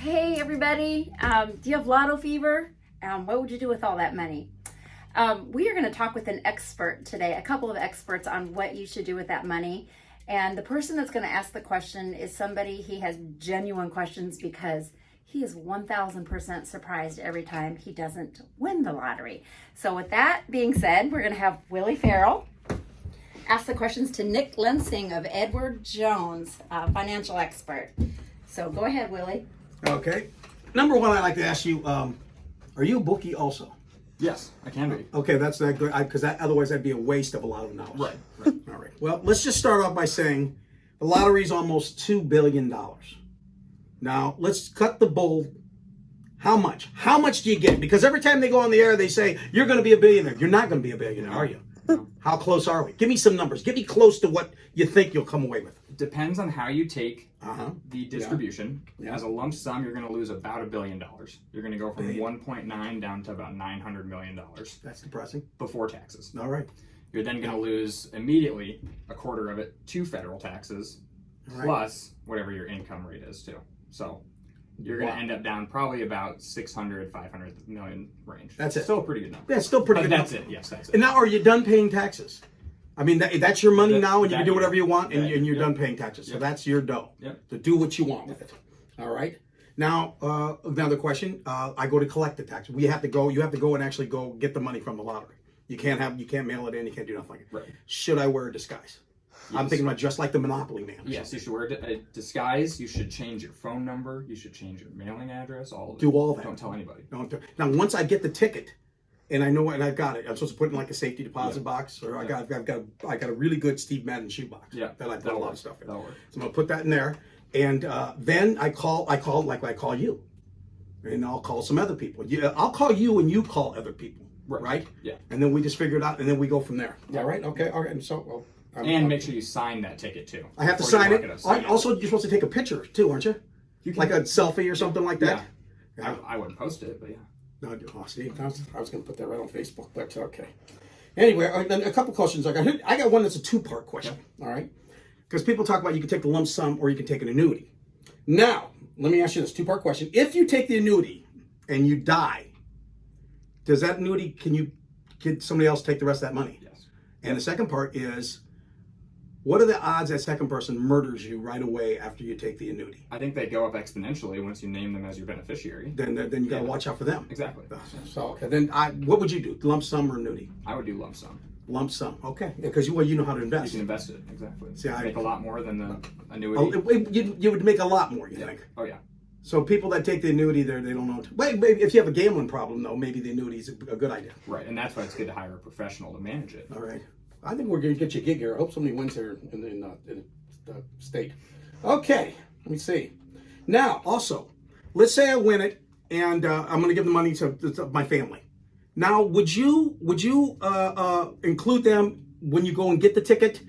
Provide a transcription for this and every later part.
Hey everybody, do you have Lotto fever? What would you do with all that money? We are going to talk with an expert today, a couple of experts on what you should do with that money. And the person that's going to ask the question is somebody, he has genuine questions because he is 1000% surprised every time he doesn't win the lottery. So with that being said, we're going to have Willie Farrell ask the questions to Nick Lensing of Edward Jones, financial expert. So go ahead, Willie. Okay. Number one, I'd like to ask you, are you a bookie also? Yes, I can be. Okay, that's not good, because otherwise that'd be a waste of a lot of knowledge. Right. All right. Well, let's just start off by saying the lottery is almost $2 billion. Now, let's cut the bull. How much? How much do you get? Because every time they go on the air, they say, you're going to be a billionaire. You're not going to be a billionaire, are you? No. How close are we? Give me some numbers. Get me close to what you think you'll come away with. Depends on how you take the Yeah. distribution. Yeah. As a lump sum, you're going to lose about $1 billion. You're going to go from 1.9 down to about $900 million That's depressing. before taxes. All right. You're then going to lose immediately a quarter of it to federal taxes, All right. plus whatever your income rate is too. So you're going to end up down probably about 600, 500 million range. That's it. Still a pretty good number. Yeah, it's still pretty But good. that's it. Yes, that's it. And now, are you done paying taxes? I mean, that's your money now, and you can do That- whatever you want, and that- you're yep. done paying taxes. So Yep. that's your dough Yep. to do what you want with it. All right. Now, another question. I go to collect the tax. You have to go and actually go get the money from the lottery. You can't mail it in. You can't do nothing like it. Right. Should I wear a disguise? I'm Yes. thinking about just like the Monopoly man. Yes, you should wear a disguise. You should change your phone number. You should change your mailing address. All of it. Do all that. Don't tell anybody. Now, once I get the ticket, and I know, and I've got it, I'm supposed to put it in like a safety deposit Yeah. box, or Yeah. I got a really good Steve Madden shoebox. Yeah, that I put a that'll lot work. of stuff in. That'll work. So I'm gonna put that in there, and then I call like I call you, and I'll call some other people. I'll call you, and you call other people, right? Yeah. And then we just figure it out, and then we go from there. Yeah. All right. Okay. All right. And so, And make sure you sign that ticket too. I have to before you sign walk it. up. Sign it. Also, you're supposed to take a picture too, aren't you? You can, Like a selfie or something like that. Yeah. I wouldn't post it, but yeah. No, see, I was going to put that right on Facebook, but okay. Anyway, then a couple questions. I got one that's a two-part question. All right, because people talk about you can take the lump sum or you can take an annuity. Now, let me ask you this two-part question: if you take the annuity and you die, does that annuity can somebody else take the rest of that money? Yes. And the second part is, what are the odds that second person murders you right away after you take the annuity? I think they go up exponentially once you name them as your beneficiary. Then you got to watch out for them. Exactly. So okay, then what would you do? Lump sum or annuity? I would do lump sum. Lump sum, okay, because you know how to You invest. can invest it exactly. See, Make a lot more than the Oh, annuity. you would make a lot more, you think? Oh yeah. So people that take the annuity, they don't know. Wait, if you have a gambling problem, though, maybe the annuity is a good idea. Right, and that's why it's good to hire a professional to manage it. All right, I think we're going to get you a gig here. I hope somebody wins here in the state. Okay, let me see. Now, also, let's say I win it, and I'm going to give the money to my family. Now, would you include them when you go and get the ticket,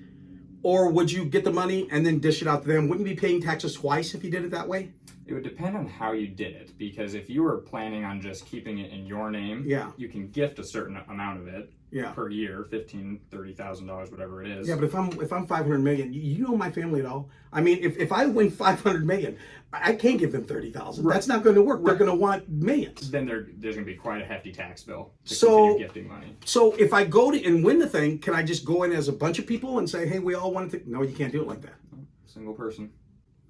or would you get the money and then dish it out to them? Wouldn't you be paying taxes twice if you did it that way? It would depend on how you did it, because if you were planning on just keeping it in your name, Yeah. you can gift a certain amount of it Yeah. per year, $15,000, $30,000, whatever it is. Yeah, but if I'm 500 million, you know my family at all. I mean, if I win 500 million, I can't give them 30,000. Right. That's not going to work. They're Right. going to want millions. Then there's going to be quite a hefty tax bill to So- continue gifting money. So if I go to and win the thing, can I just go in as a bunch of people and say, hey, we all want to? No, you can't do it like that. Single person.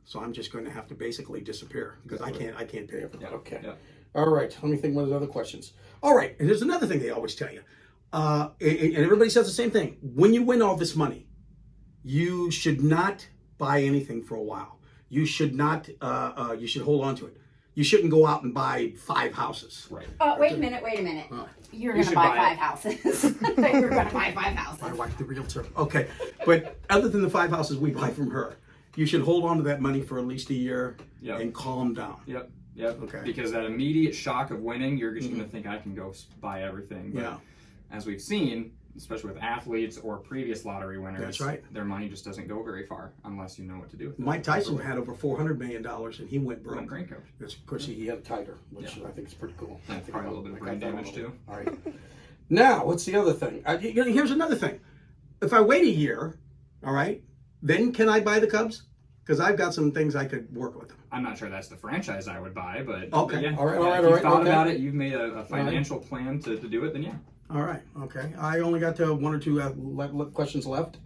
So I'm just going to have to basically disappear because I can't pay everything. Yeah. Okay. Yeah. All right. Let me think. What are the other questions? All right. And there's another thing they always tell you, and everybody says the same thing. When you win all this money, you should not buy anything for a while. You should not. You should hold on to it. You shouldn't go out and buy 5 houses. Right. Wait a minute. You're going to should buy buy 5 houses. You're going to buy 5 houses. My wife, the realtor. Okay, but other than the 5 houses we buy from her, you should hold on to that money for at least a year Yep. and calm down. Yep. Yep. Okay. Because that immediate shock of winning, you're just going to think I can go buy everything. But Yeah. as we've seen, especially with athletes or previous lottery winners, That's right. their money just doesn't go very far unless you know what to do with it. Mike Tyson had over $400 million and he went broke. Brain coach. Yes, of course, he had a tiger, which I think is pretty cool. Yeah, probably a little bit of brain damage too. All right. Now, what's the other thing? Here's another thing. If I wait a year, all right, then can I buy the Cubs? Because I've got some things I could work with. I'm not sure that's the franchise I would buy, but Okay. but yeah, All right, yeah, all right, if all you've right, thought okay. about it, you've made a financial plan to do it, then yeah. All right, okay. I only got to one or two questions left.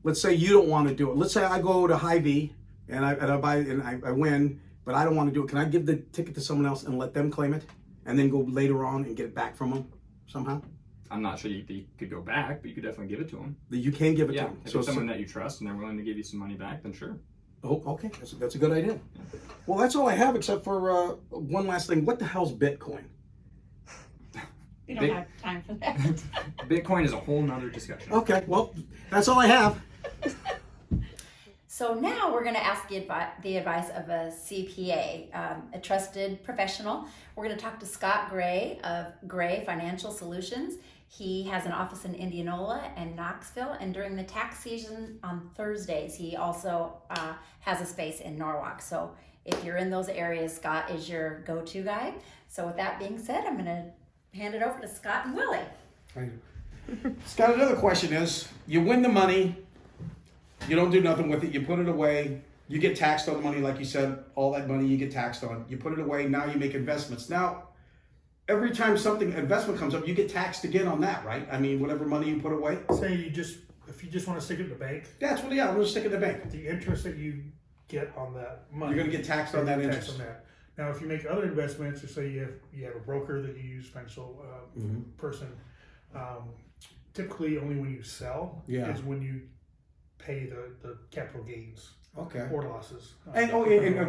Let's say you don't want to do it. Let's say I go to Hy-Vee and I buy and I win, but I don't want to do it. Can I give the ticket to someone else and let them claim it, and then go later on and get it back from them somehow? I'm not sure you could go back, but you could definitely give it to them. You can give it Yeah, to them. if it's someone that you trust and they're willing to give you some money back, then sure. Oh, okay. That's a good idea. Well, that's all I have except for one last thing. What the hell's Bitcoin? We don't have time for that. Bitcoin is a whole nother discussion. Okay, well, that's all I have. So now we're going to ask the advice of a CPA, a trusted professional. We're going to talk to Scott Gray of Gray Financial Solutions. He has an office in Indianola and Knoxville, and during the tax season on Thursdays, he also has a space in Norwalk. So if you're in those areas, Scott is your go-to guy. So with that being said, I'm going to hand it over to Scott and Willie. Scott, another question is, you win the money, you don't do nothing with it, you put it away, you get taxed on the money, like you said, all that money you get taxed on, you put it away, now you make investments. Now, every time something investment comes up, you get taxed again on that, right? I mean, whatever money you put away. Say if you just want to stick it in the bank, That's what, yeah, I'm gonna stick it in the bank. the interest that you get on that money, You're gonna get taxed on that you're interest. taxed on that. Now, if you make other investments, or say you have a broker that you use, financial person, typically only when you sell is when you pay the capital gains Okay. or losses. And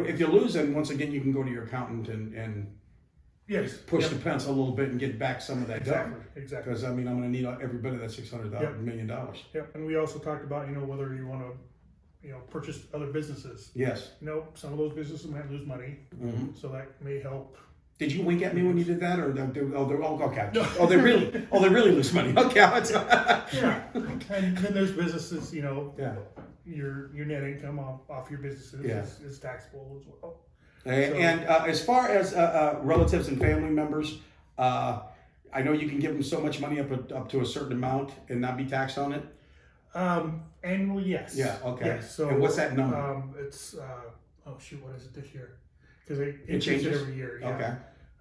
if you lose, then once again, you can go to your accountant and yes, push the pencil a little bit and get back some of that exactly, done. exactly. Because I mean, I'm going to need every bit of that $600 million. Yep, and we also talked about whether you want to purchase other businesses. Yes. Some of those businesses might lose money, so that may help. Did you wink at me when you did that, or okay? Oh, they really lose money. Okay. Yeah, and then there's businesses, Yeah. your net income off your businesses is taxable as well. And as far as relatives and family members, I know you can give them so much money up to a certain amount and not be taxed on it. Annually, yes. Yeah. Okay. Yes, so and what's that number? It's what is it this year? Because they It increase changes every year. Yeah. Okay.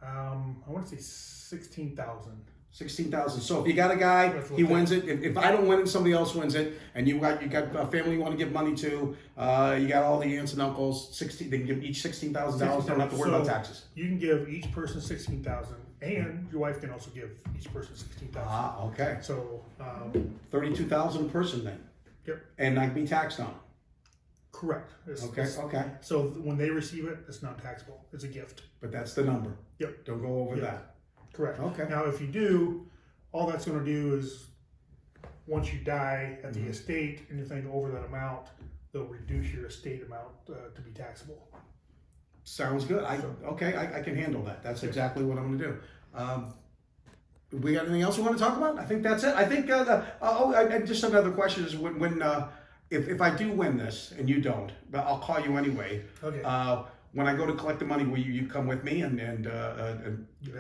I want to say 16,000. 16,000. So if you got a guy, he wins it. If I don't win it, somebody else wins it, and you got a family you want to give money to, you got all the aunts and uncles. They can give each $16,000. Don't have to worry about taxes. You can give each person 16,000, and your wife can also give each person 16,000. Ah, okay. So 32,000 a person then. Yep. And not be taxed on. Correct. Okay. So when they receive it, it's not taxable. It's a gift. But that's the number. Yep. Don't go over that. Correct. Okay. Now, if you do, all that's going to do is once you die at the estate, anything over that amount, they'll reduce your estate amount to be taxable. Sounds good. I can handle that. That's exactly what I'm going to do. We got anything else we want to talk about? I think that's it. I think just another question is if I do win this and you don't, but I'll call you anyway. Okay. When I go to collect the money, will you come with me and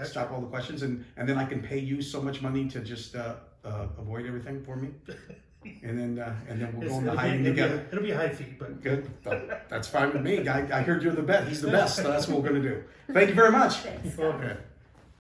stop all the questions, and then I can pay you so much money to just avoid everything for me, and then we'll go on the hiding together. It'll be a high fee, but Good. That's fine with me. I heard you're the best. He's the best. So that's what we're going to do. Thank you very much. Thanks. okay.